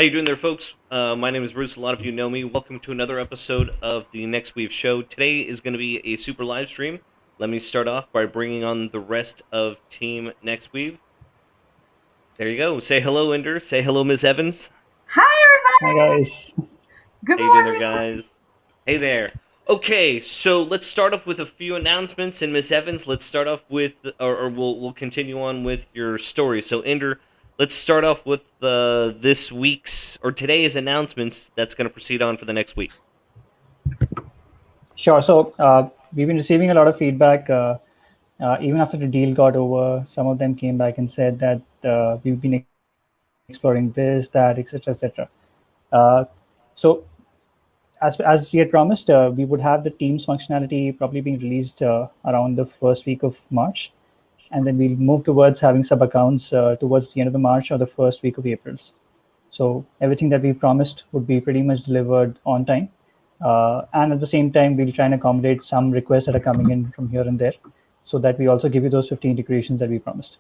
How you doing there, folks? My name is Bruce. A lot of you know me. Welcome to another episode of the Nexweave show. Today is going to be a super live stream. Let me start off by bringing on the rest of Team Nexweave. There you go. Say hello, Ender. Say hello, Miss Evans. Hi, Hi everybody. guys. Good How you doing there, morning. guys? Hey there. Okay, so let's start off with a few announcements. And Miss Evans, let's start off with, or we'll continue on with your story. So Ender, let's start off with this week's or today's announcements that's going to proceed on for the next week. Sure. So we've been receiving a lot of feedback. Even after the deal got over, some of them came back and said that we've been exploring this, that, etc., etc. So as we had promised, we would have the Teams functionality probably being released around the first week of March, and then we'll move towards having sub accounts towards the end of the March or the first week of April. So everything that we promised would be pretty much delivered on time. And at the same time, we'll try and accommodate some requests that are coming in from here and there so that we also give you those 50 integrations that we promised.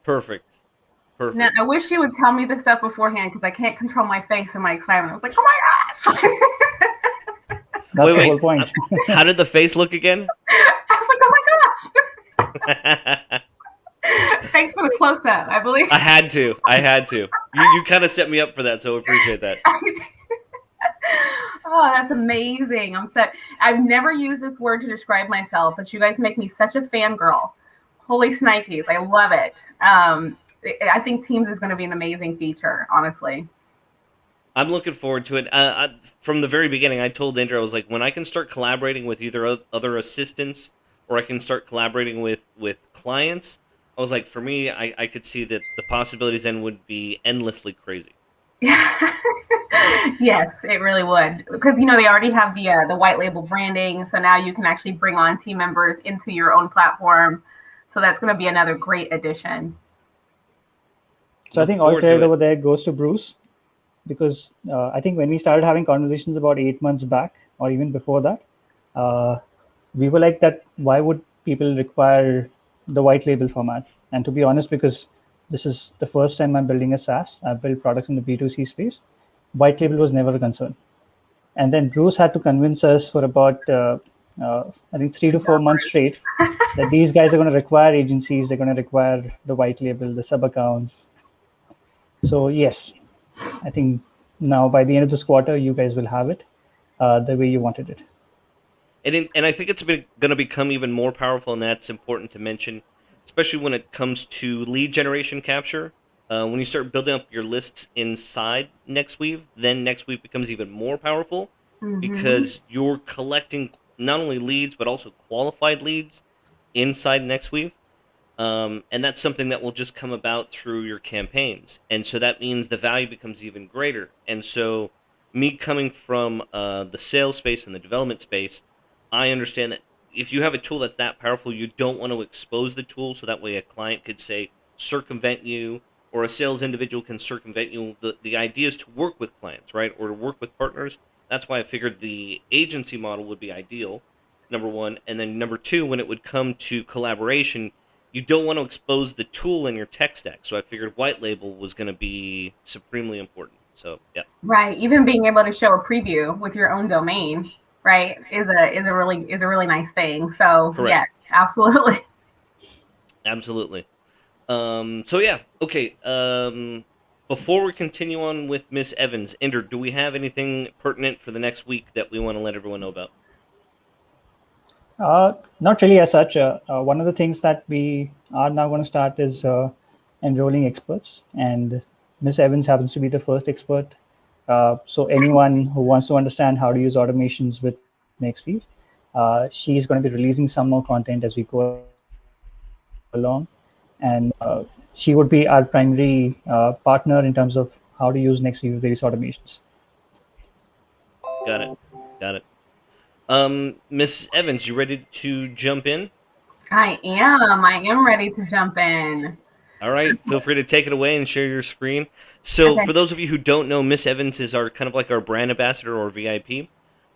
Perfect. Perfect. Now, I wish you would tell me this stuff beforehand because I can't control my face and my excitement. I was like, oh my gosh. That's the whole point. How did the face look again? I was like, oh my gosh. Thanks for the close up, I believe. I had to. You kind of set me up for that, so I appreciate that. Oh, that's amazing. I'm set. I've never used this word to describe myself, but you guys make me such a fangirl. Holy snikes. I love it. I think Teams is going to be an amazing feature, honestly. I'm looking forward to it. From the very beginning, I told Andrew, I was like, when I can start collaborating with either other assistants or I can start collaborating with clients, I was like, for me, I could see that the possibilities then would be endlessly crazy. Yes, it really would. Because, they already have the white label branding. So now you can actually bring on team members into your own platform. So that's going to be another great addition. So I think all credit over there goes to Bruce, because I think when we started having conversations about 8 months back or even before that, we were like that, why would people require the white label format? And to be honest, because this is the first time I'm building a SaaS, I've built products in the B2C space, white label was never a concern. And then Bruce had to convince us for about, I think 3 to 4 months straight that these guys are going to require agencies, they're going to require the white label, the sub accounts. So yes, I think now by the end of this quarter, you guys will have it the way you wanted it. And I think it's going to become even more powerful, and that's important to mention, especially when it comes to lead generation capture. When you start building up your lists inside Nexweave, then Nexweave becomes even more powerful because you're collecting not only leads, but also qualified leads inside Nexweave. And that's something that will just come about through your campaigns. And so that means the value becomes even greater. And so me coming from the sales space and the development space, I understand that if you have a tool that's that powerful, you don't want to expose the tool so that way a client could say circumvent you, or a sales individual can circumvent you. The idea is to work with clients, right? Or to work with partners. That's why I figured the agency model would be ideal, number one. And then number two, when it would come to collaboration, you don't want to expose the tool in your tech stack. So I figured white label was going to be supremely important. So yeah. Right. Even being able to show a preview with your own domain, right, is a really nice thing. So correct. Yeah, absolutely. Absolutely. So yeah, okay. Before we continue on with Miss Evans, Ender, do we have anything pertinent for the next week that we want to let everyone know about? Not really as such. One of the things that we are now going to start is enrolling experts, and Miss Evans happens to be the first expert. So anyone who wants to understand how to use automations with Nexweave, she's going to be releasing some more content as we go along, and she would be our primary partner in terms of how to use Nexweave with various automations. Got it. Miss Evans, you ready to jump in? I am ready to jump in. All right, feel free to take it away and share your screen. So for those of you who don't know, Miss Evans is our kind of like our brand ambassador or VIP.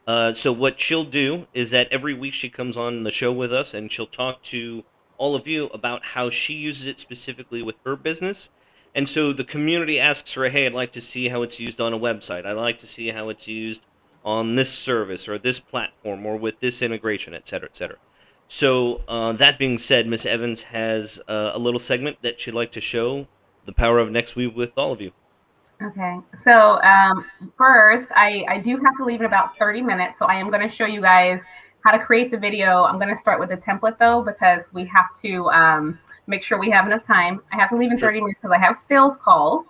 So what she'll do is that every week she comes on the show with us and she'll talk to all of you about how she uses it specifically with her business. And so the community asks her, hey, I'd like to see how it's used on a website. I'd like to see how it's used on this service or this platform or with this integration, et cetera, et cetera. So that being said, Miss Evans has a little segment that she'd like to show the power of Nexweave with all of you. Okay, so first, I do have to leave in about 30 minutes, so I am going to show you guys how to create the video. I'm going to start with the template, though, because we have to make sure we have enough time. I have to leave in 30 minutes because I have sales calls.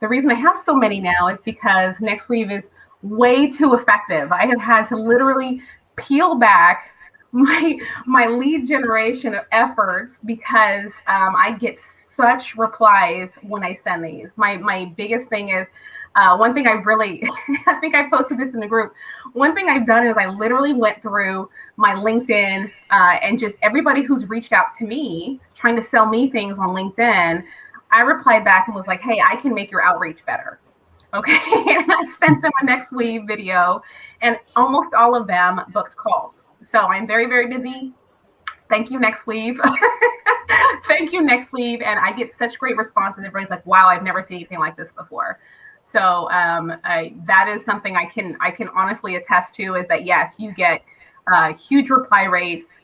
The reason I have so many now is because Nexweave is way too effective. I have had to literally peel back my lead generation efforts because I get such replies when I send these. My biggest thing is one thing I really, I think I posted this in the group. One thing I've done is I literally went through my LinkedIn and just everybody who's reached out to me trying to sell me things on LinkedIn. I replied back and was like, hey, I can make your outreach better. Okay. And I sent them a Nexweave video and almost all of them booked calls. So I'm very, very busy. Thank you, Nexweave. Thank you, Nexweave. And I get such great response, and everybody's like, wow, I've never seen anything like this before. So that is something I can honestly attest to, is that, yes, you get huge reply rates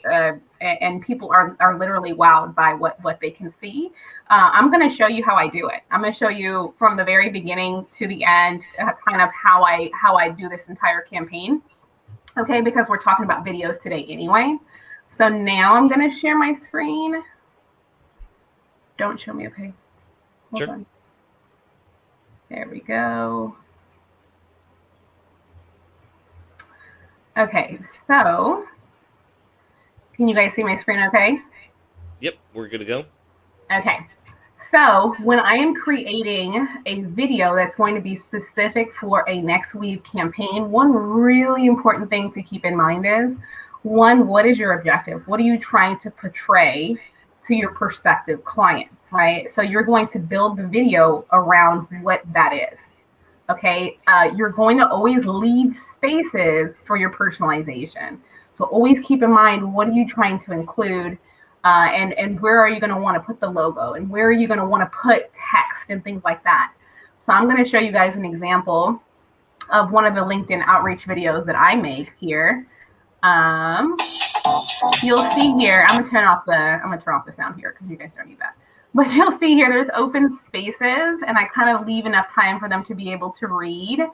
and people are literally wowed by what they can see. I'm going to show you how I do it. I'm going to show you from the very beginning to the end kind of how I do this entire campaign. Okay, because we're talking about videos today anyway. So now I'm going to share my screen. Don't show me, okay? Hold on. There we go. Okay, so can you guys see my screen okay? Yep, we're good to go. Okay, so when I am creating a video that's going to be specific for a Nexweave campaign, one really important thing to keep in mind is, one, what is your objective? What are you trying to portray to your prospective client, right? So you're going to build the video around what that is, okay? You're going to always leave spaces for your personalization. So always keep in mind, what are you trying to include, and where are you going to want to put the logo, and where are you going to want to put text and things like that. So I'm going to show you guys an example of one of the LinkedIn outreach videos that I make here. You'll see here, I'm gonna turn off the sound here because you guys don't need that. But you'll see here, there's open spaces, and I kind of leave enough time for them to be able to read,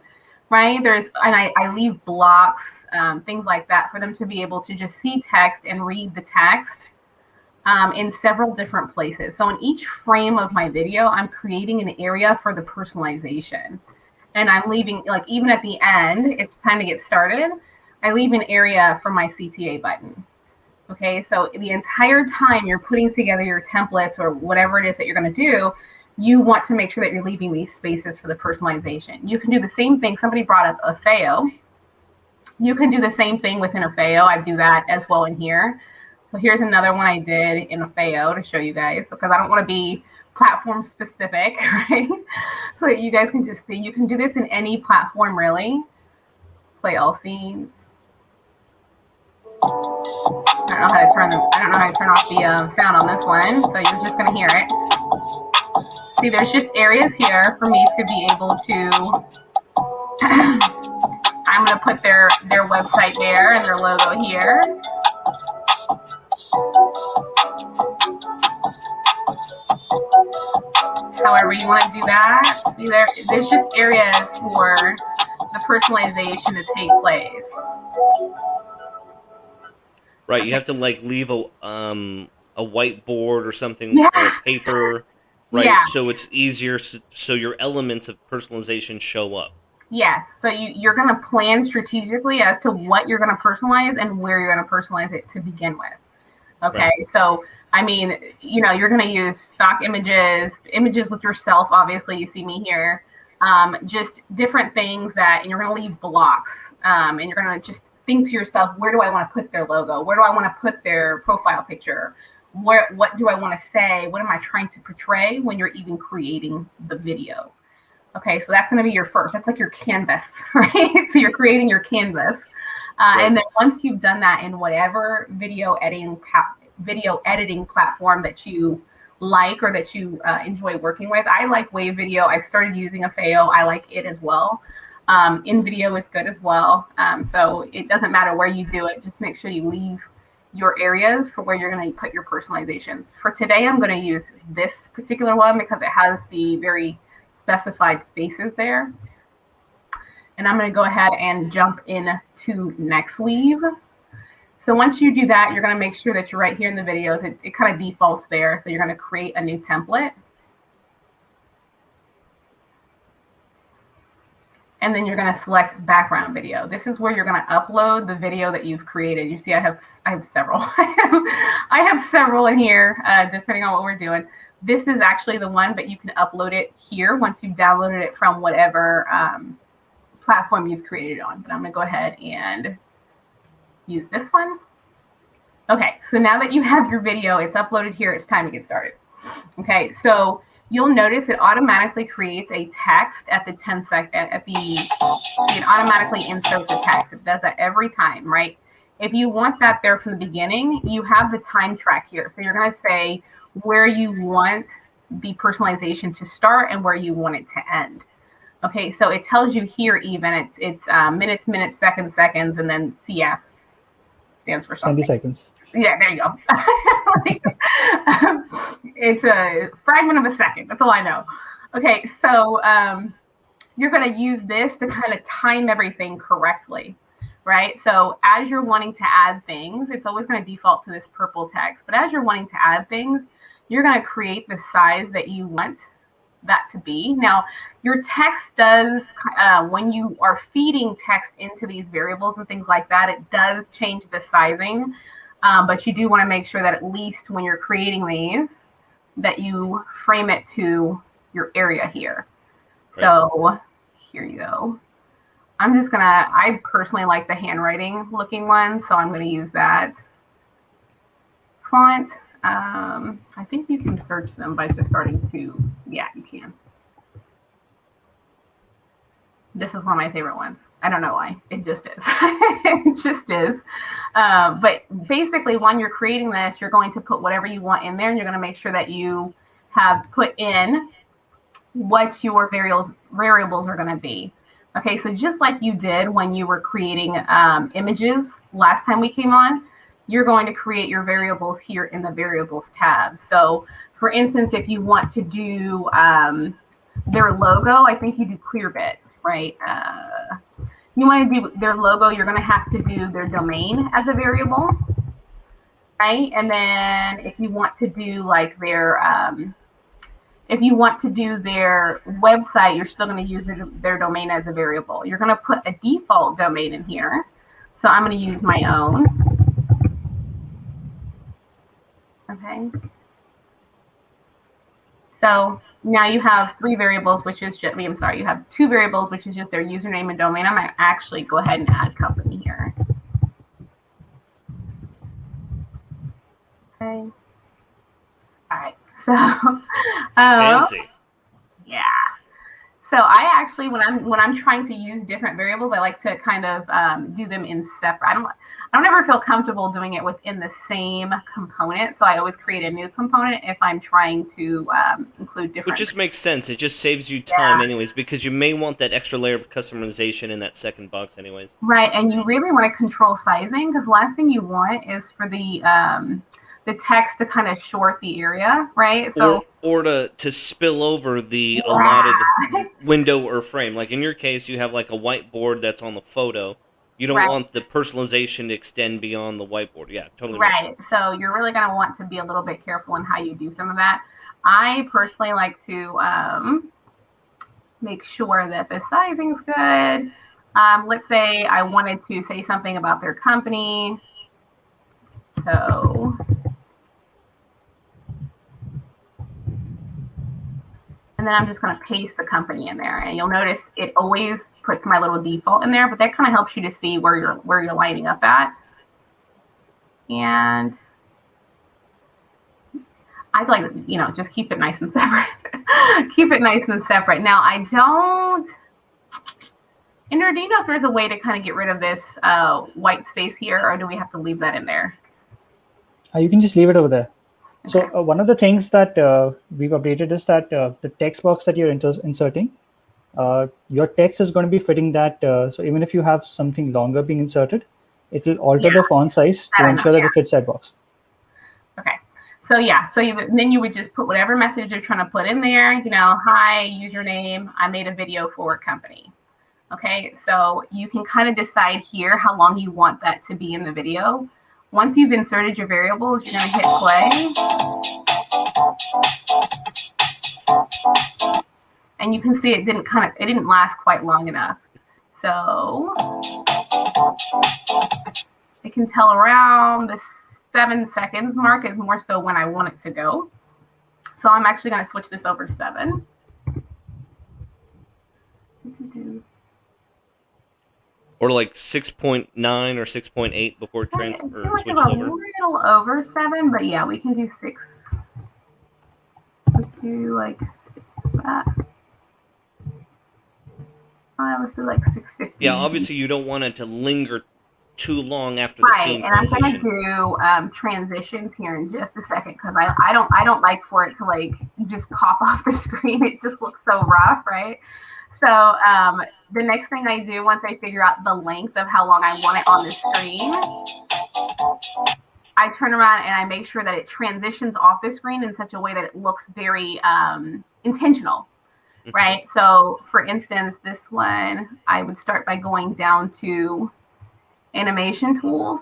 right? I leave blocks, things like that, for them to be able to just see text and read the text in several different places. So in each frame of my video, I'm creating an area for the personalization, and I'm leaving, like, even at the end, it's time to get started, I leave an area for my CTA button. Okay, so the entire time you're putting together your templates or whatever it is that you're going to do, you want to make sure that you're leaving these spaces for the personalization. You can do the same thing. Somebody brought up a FAO. You can do the same thing within a FAO. I do that as well in here. So here's another one I did in a FAO to show you guys, because I don't want to be platform specific, right? So that you guys can just see. You can do this in any platform, really. Play all scenes. I don't know how to turn off the sound on this one, so you're just gonna hear it. See, there's just areas here for me to be able to. I'm gonna put their website there and their logo here. However you want to do that. See, there's just areas for the personalization to take place. Right, you have to like leave a whiteboard or something, or a paper, right? Yeah. So it's easier, so your elements of personalization show up. Yes, so you're going to plan strategically as to what you're going to personalize and where you're going to personalize it to begin with. Okay, right. So I mean, you know, you're going to use stock images with yourself. Obviously, you see me here. Just different things and you're going to leave blocks, and you're going to just think to yourself, where do I want to put their logo? Where do I want to put their profile picture? What do I want to say? What am I trying to portray when you're even creating the video? Okay, so that's going to be your first. That's like your canvas, right? So you're creating your canvas. Right. And then once you've done that in whatever video editing platform that you like or that you enjoy working with. I like Wave Video. I've started using Afeo. I like it as well. InVideo is good as well. So it doesn't matter where you do it. Just make sure you leave your areas for where you're going to put your personalizations. For today, I'm going to use this particular one because it has the very specified spaces there. And I'm going to go ahead and jump into Nexweave. So once you do that, you're going to make sure that you're right here in the videos. It kind of defaults there. So you're going to create a new template. And then you're going to select background video. This is where you're going to upload the video that you've created. You see, I have several. I have several in here, depending on what we're doing. This is actually the one, but you can upload it here once you've downloaded it from whatever platform you've created it on. But I'm going to go ahead and use this one. Okay, so now that you have your video, it's uploaded here. It's time to get started. Okay, so you'll notice it automatically creates a text at the 10 second, it automatically inserts a text. It does that every time, right? If you want that there from the beginning, you have the time track here. So you're going to say where you want the personalization to start and where you want it to end. Okay, so it tells you here even it's minutes, seconds, and then CF stands for something. 70 seconds. Yeah, there you go. It's a fragment of a second. That's all I know. Okay, so you're going to use this to kind of time everything correctly, right? So as you're wanting to add things, it's always going to default to this purple text. But as you're wanting to add things, you're going to create the size that you want that to be. Now, your text does, when you are feeding text into these variables and things like that, it does change the sizing. But you do want to make sure that at least when you're creating these, that you frame it to your area here. Right. So here you go. I'm just going to, I personally like the handwriting looking one, so I'm going to use that font. I think you can search them by just starting to, yeah, you can. This is one of my favorite ones. I don't know why. It just is. It just is. But basically, when you're creating this, you're going to put whatever you want in there, and you're going to make sure that you have put in what your variables are going to be. Okay, so just like you did when you were creating images last time we came on, you're going to create your variables here in the variables tab. So for instance, if you want to do their logo, I think you do Clearbit, right? You want to do their logo, you're going to have to do their domain as a variable, right? And then if you want to do like their, if you want to do their website, you're still going to use their domain as a variable. You're going to put a default domain in here. So I'm going to use my own. Okay. So now you have three variables, which is just, I'm sorry, you have two variables, which is just their username and domain. I'm going to actually go ahead and add company here. Okay. All right. So, fancy. Yeah. So I actually, when I'm trying to use different variables, I like to kind of do them in separate. I don't ever feel comfortable doing it within the same component. So I always create a new component if I'm trying to include different. It just makes sense. It just saves you time anyways, because you may want that extra layer of customization in that second box anyways. Right. And you really want to control sizing, because the last thing you want is for the text to kind of short the area, right? So or to spill over the allotted window or frame. Like in your case, you have like a whiteboard that's on the photo. You don't want the personalization to extend beyond the whiteboard. Yeah, totally. Right. So you're really going to want to be a little bit careful in how you do some of that. I personally like to make sure that the sizing's good. Let's say I wanted to say something about their company. So and then I'm just going to paste the company in there, and you'll notice it always puts my little default in there, but that kind of helps you to see where you're lining up at. And I'd like, just keep it nice and separate. Keep it nice and separate. Now I don't. Inder, do you know if there's a way to kind of get rid of this white space here, or do we have to leave that in there? You can just leave it over there. So one of the things that we've updated is that the text box that you're inserting, your text is going to be fitting that. So even if you have something longer being inserted, it will alter the font size to ensure that it fits that box. Okay. So yeah, so then you would just put whatever message you're trying to put in there. You know, hi, username, I made a video for a company. Okay, so you can kind of decide here how long you want that to be in the video. Once you've inserted your variables, you're going to hit play. And you can see it didn't last quite long enough. So it can tell around the 7 seconds mark is more so when I want it to go. So I'm actually going to switch this over to 7. Or like 6.9 or 6.8 before it switches over. A little over 7, but yeah, we can do 6. Let's do like let's do like 650. Yeah, obviously you don't want it to linger too long after the scene transition. And I'm gonna do transitions here in just a second because I don't like for it to like just pop off the screen. It just looks so rough, right? So the next thing I do once I figure out the length of how long I want it on the screen, I turn around and I make sure that it transitions off the screen in such a way that it looks very intentional, right? So for instance, this one, I would start by going down to animation tools.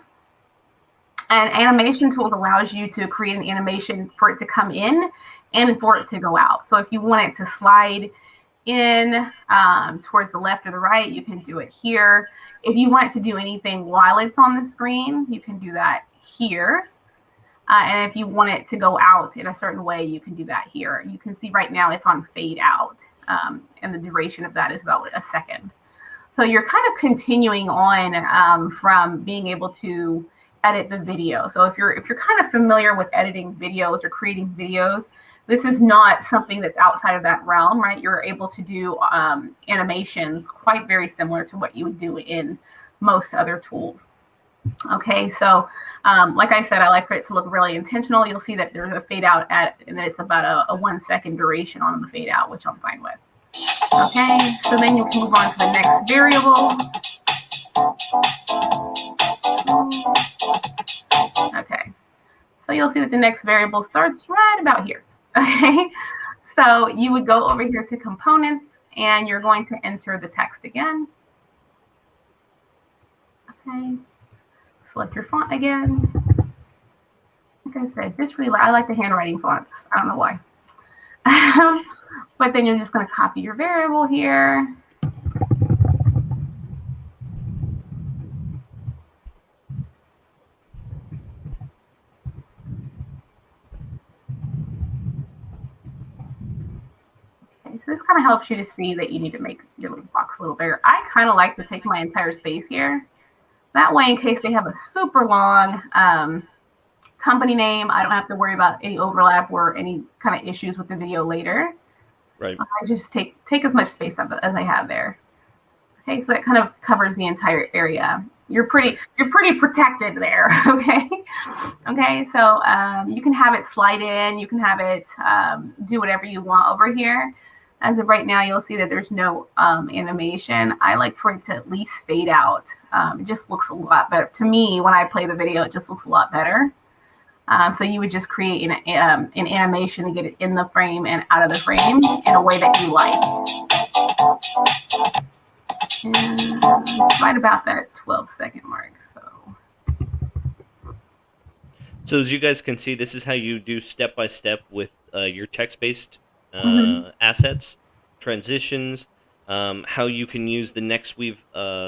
And animation tools allows you to create an animation for it to come in and for it to go out. So if you want it to slide in towards the left or the right, you can do it here. If you want to do anything while it's on the screen, you can do that here. And if you want it to go out in a certain way, you can do that here. You can see right now it's on fade out, and the duration of that is about a second. So you're kind of continuing on from being able to edit the video. So if you're kind of familiar with editing videos or creating videos, this is not something that's outside of that realm, right? You're able to do animations quite very similar to what you would do in most other tools. Okay, so like I said, I like for it to look really intentional. You'll see that there's a fade out and that it's about a 1 second duration on the fade out, which I'm fine with. Okay, so then you can move on to the next variable. Okay, so you'll see that the next variable starts right about here. Okay, so you would go over here to components and you're going to enter the text again. Okay, select your font again. Like I said, just really, I like the handwriting fonts. I don't know why. But then you're just going to copy your variable here. Okay, so this kind of helps you to see that you need to make your little box a little bigger. I kind of like to take my entire space here. That way, in case they have a super long company name, I don't have to worry about any overlap or any kind of issues with the video later. Right. I just take as much space up as I have there. Okay, so that kind of covers the entire area. You're pretty protected there. Okay. Okay, so you can have it slide in. You can have it do whatever you want over here. As of right now, you'll see that there's no animation. I like for it to at least fade out. It just looks a lot better. To me, when I play the video, it just looks a lot better. So you would just create an animation to get it in the frame and out of the frame in a way that you like. And it's right about that 12-second mark. So as you guys can see, this is how you do step-by-step with your text-based assets, transitions, how you can use the Nexweave.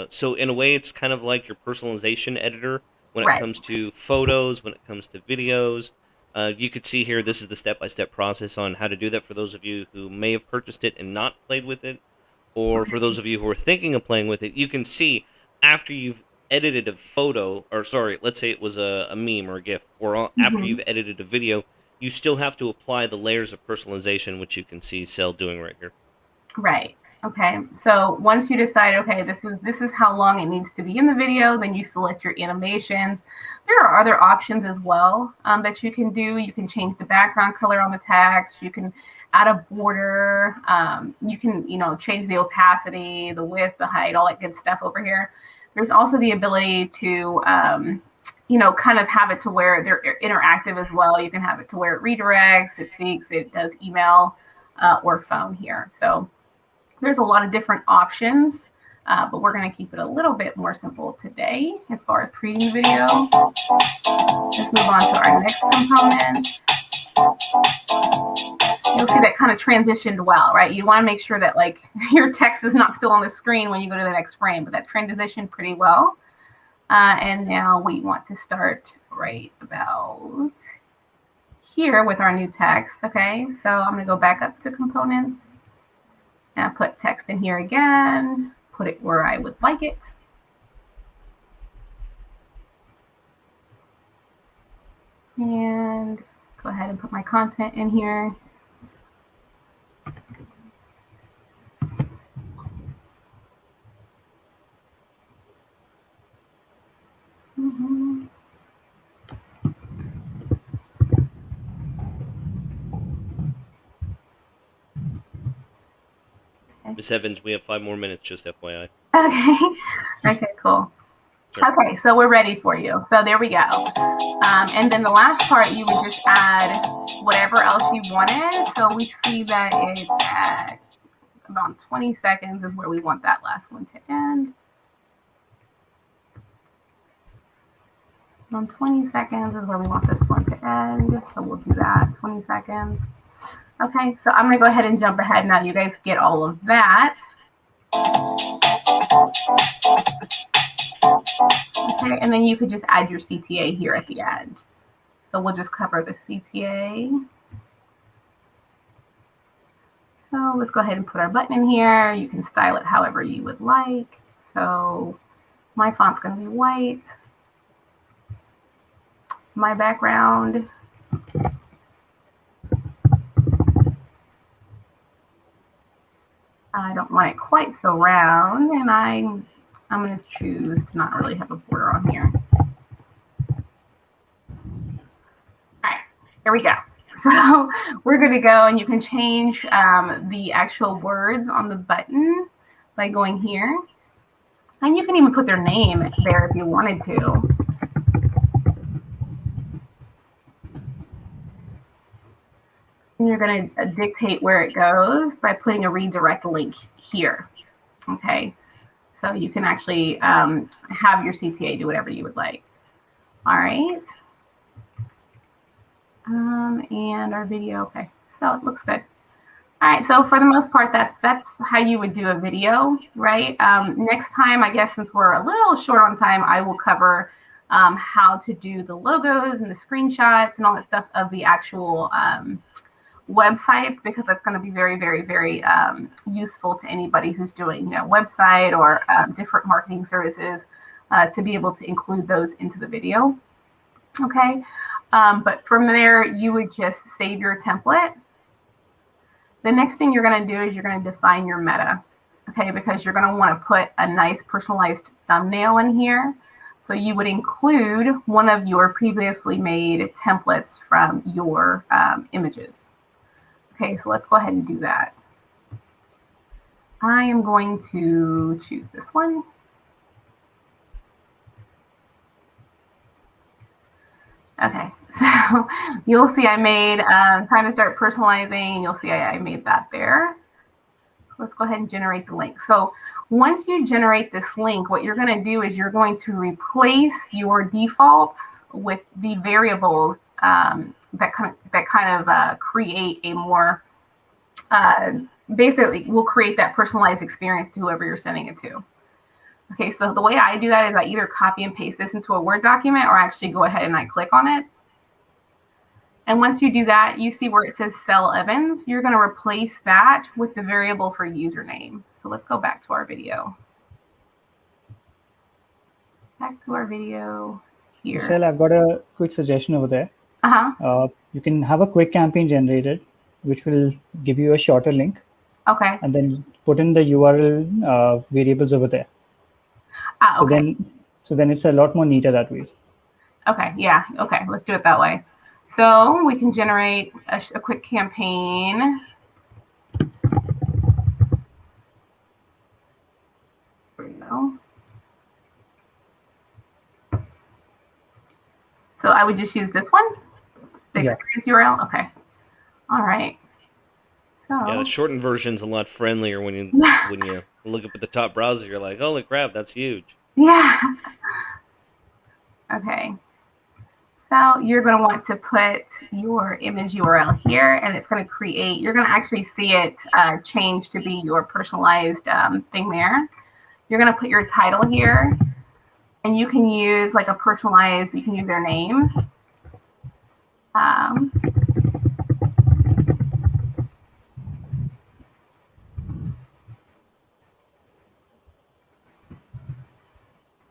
So in a way, it's kind of like your personalization editor when it comes to photos, when it comes to videos. You could see here, this is the step-by-step process on how to do that for those of you who may have purchased it and not played with it, or for those of you who are thinking of playing with it. You can see after you've edited a photo, or sorry, let's say it was a meme or a GIF, or after you've edited a video, you still have to apply the layers of personalization, which you can see Cell doing right here. Right. Okay, so once you decide, okay, this is how long it needs to be in the video, then you select your animations. There are other options as well that you can do. You can change the background color on the text. You can add a border. You can, change the opacity, the width, the height, all that good stuff over here. There's also the ability to, kind of have it to where they're interactive as well. You can have it to where it redirects, it seeks, it does email or phone here. So there's a lot of different options, but we're going to keep it a little bit more simple today as far as creating video. Let's move on to our next component. You'll see that kind of transitioned well, right? You want to make sure that like your text is not still on the screen when you go to the next frame, but that transitioned pretty well. And now we want to start right about here with our new text. Okay, so I'm going to go back up to components. And put text in here again, put it where I would like it. And go ahead and put my content in here. Ms. Evans, we have 5 more minutes, just FYI. Okay, cool. Sure. Okay, so we're ready for you. So there we go. And then the last part, you would just add whatever else you wanted. So we see that it's at about 20 seconds is where we want that last one to end. Around 20 seconds is where we want this one to end. So we'll do that, 20 seconds. Okay, so I'm going to go ahead and jump ahead now. You guys get all of that. Okay, and then you could just add your CTA here at the end. So we'll just cover the CTA. So let's go ahead and put our button in here. You can style it however you would like. So my font's going to be white. My background. I don't want it quite so round, and I'm going to choose to not really have a border on here. All right, here we go. So we're going to go, and you can change the actual words on the button by going here. And you can even put their name there if you wanted to. And you're going to dictate where it goes by putting a redirect link here. Okay, so you can actually have your CTA do whatever you would like. All right. And our video, okay, so it looks good. All right, so for the most part, that's how you would do a video, right? Next time, I guess since we're a little short on time, I will cover how to do the logos and the screenshots and all that stuff of the actual websites, because that's going to be very, very, very useful to anybody who's doing, website or different marketing services to be able to include those into the video. Okay, but from there, you would just save your template. The next thing you're going to do is you're going to define your meta, okay, because you're going to want to put a nice personalized thumbnail in here. So you would include one of your previously made templates from your images. Okay, so let's go ahead and do that. I am going to choose this one. Okay, so you'll see I made time to start personalizing. You'll see I made that there. Let's go ahead and generate the link. So once you generate this link, what you're going to do is you're going to replace your defaults with the variables that kind of create a more basically will create that personalized experience to whoever you're sending it to. Okay, so the way I do that is I either copy and paste this into a Word document, or actually go ahead and I click on it. And once you do that, you see where it says Cell Evans. You're going to replace that with the variable for username. So let's go back to our video. Back to our video here. Michelle, I've got a quick suggestion over there. You can have a quick campaign generated, which will give you a shorter link. Okay. and then put in the URL variables over there. Okay. So then it's a lot more neater that way. Okay. Yeah. Okay. Let's do it that way. So we can generate a quick campaign. There we go. So I would just use this one, the experience URL. Okay. All right. So yeah, the shortened version's a lot friendlier when you look up at the top browser. You're like, holy crap, that's huge. Yeah. Okay. So you're going to want to put your image URL here, and it's going to create. You're going to actually see it change to be your personalized thing there. You're going to put your title here, and you can use like a personalized. You can use their name.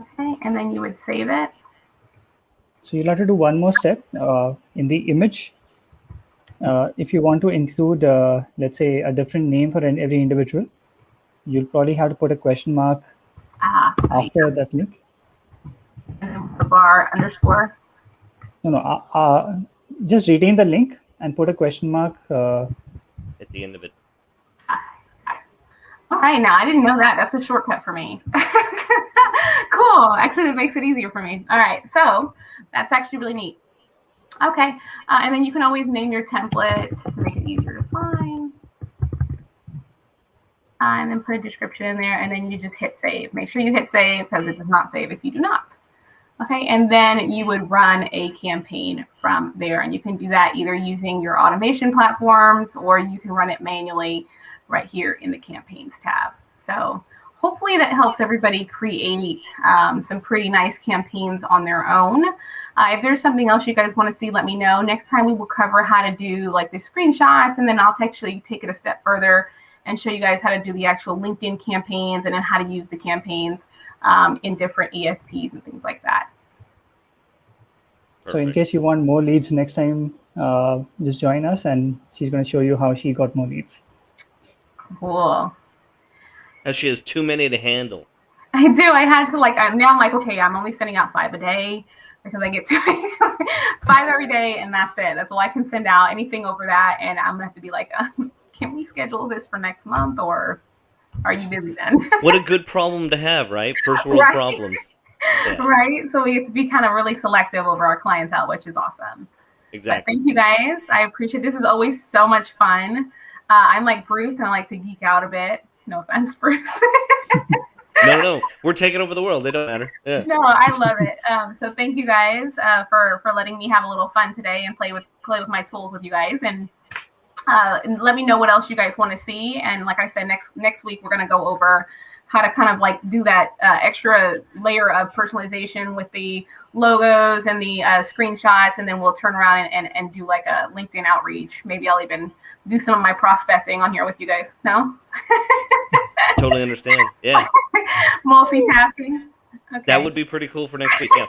Okay, and then you would save it. So you'll have to do one more step in the image. If you want to include, let's say, a different name for every individual, you'll probably have to put a question mark after that link. And the bar underscore. No, just retain the link and put a question mark at the end of it. All right, now I didn't know that. That's a shortcut for me. Cool. Actually, that makes it easier for me. All right, so that's actually really neat. Okay, and then you can always name your template to make it easier to find. And then put a description in there, and then you just hit save. Make sure you hit save because it does not save if you do not. Okay, and then you would run a campaign from there, and you can do that either using your automation platforms or you can run it manually right here in the campaigns tab. So hopefully that helps everybody create some pretty nice campaigns on their own. If there's something else you guys want to see, let me know. Next time we will cover how to do like the screenshots, and then I'll actually take it a step further and show you guys how to do the actual LinkedIn campaigns and then how to use the campaigns in different ESPs and things like that. Perfect. So in case you want more leads next time, just join us and she's going to show you how she got more leads. Cool. Now she has too many to handle. I do. I had to now I'm like, okay, I'm only sending out 5 a day because I get to 5 every day and that's it. That's all I can send out. Anything over that, and I'm going to have to be like, can we schedule this for next month, or are you busy then? What a good problem to have, right? First world problems. Yeah. Right. So we get to be kind of really selective over our clientele, which is awesome. Exactly. But thank you guys. I appreciate this. Is always so much fun. I'm like Bruce, and I like to geek out a bit. No offense, Bruce. No. We're taking over the world. It don't matter. Yeah. No, I love it. So thank you guys for letting me have a little fun today and play with my tools with you guys. And let me know what else you guys want to see. And like I said, next week we're going to go over how to kind of like do that extra layer of personalization with the logos and the screenshots, and then we'll turn around and do like a LinkedIn outreach. Maybe I'll even do some of my prospecting on here with you guys. No? Totally understand. Yeah. Multitasking. Okay. That would be pretty cool for next week. Yeah.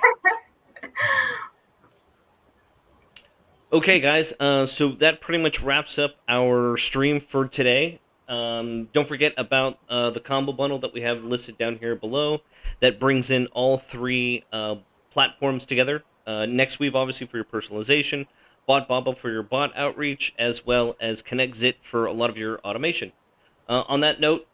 Okay, guys. So that pretty much wraps up our stream for today. Don't forget about the combo bundle that we have listed down here below that brings in all 3 platforms together. Nexweave, obviously, for your personalization, Botbaba for your bot outreach, as well as KonnectzIT for a lot of your automation. On that note,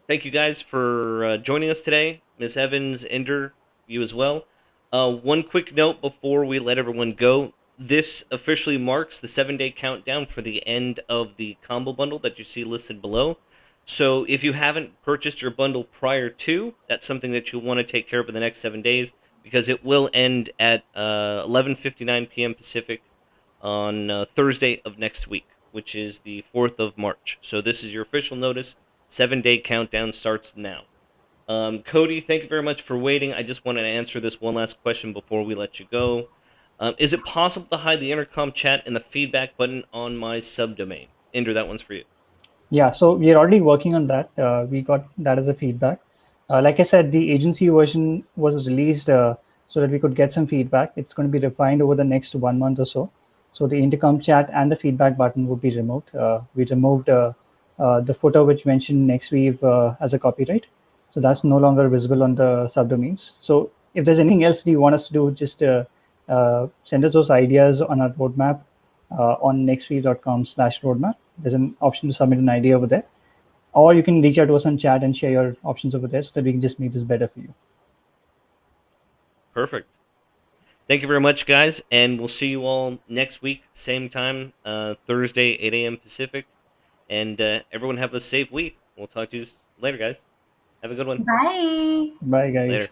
thank you guys for joining us today. Ms. Evans, Ender, you as well. One quick note before we let everyone go. This officially marks the 7-day countdown for the end of the combo bundle that you see listed below. So if you haven't purchased your bundle prior to, that's something that you'll want to take care of in the next 7 days, because it will end at 11:59 p.m. Pacific on Thursday of next week, which is the 4th of March. So this is your official notice. 7-day countdown starts now. Cody, thank you very much for waiting. I just wanted to answer this one last question before we let you go. Is it possible to hide the Intercom chat in the feedback button on my subdomain? Ender, that one's for you. Yeah, so we're already working on that. We got that as a feedback. Like I said, the agency version was released so that we could get some feedback. It's going to be refined over the next 1 month or so. So the Intercom chat and the feedback button will be removed. We removed the footer which mentioned Nexweave as a copyright. So that's no longer visible on the subdomains. So if there's anything else you want us to do, just send us those ideas on our roadmap on nexweave.com/roadmap. There's an option to submit an idea over there. Or you can reach out to us on chat and share your options over there so that we can just make this better for you. Perfect. Thank you very much, guys, and we'll see you all next week, same time, Thursday, 8 a.m. Pacific. And everyone have a safe week. We'll talk to you later, guys. Have a good one. Bye. Bye, guys. Later.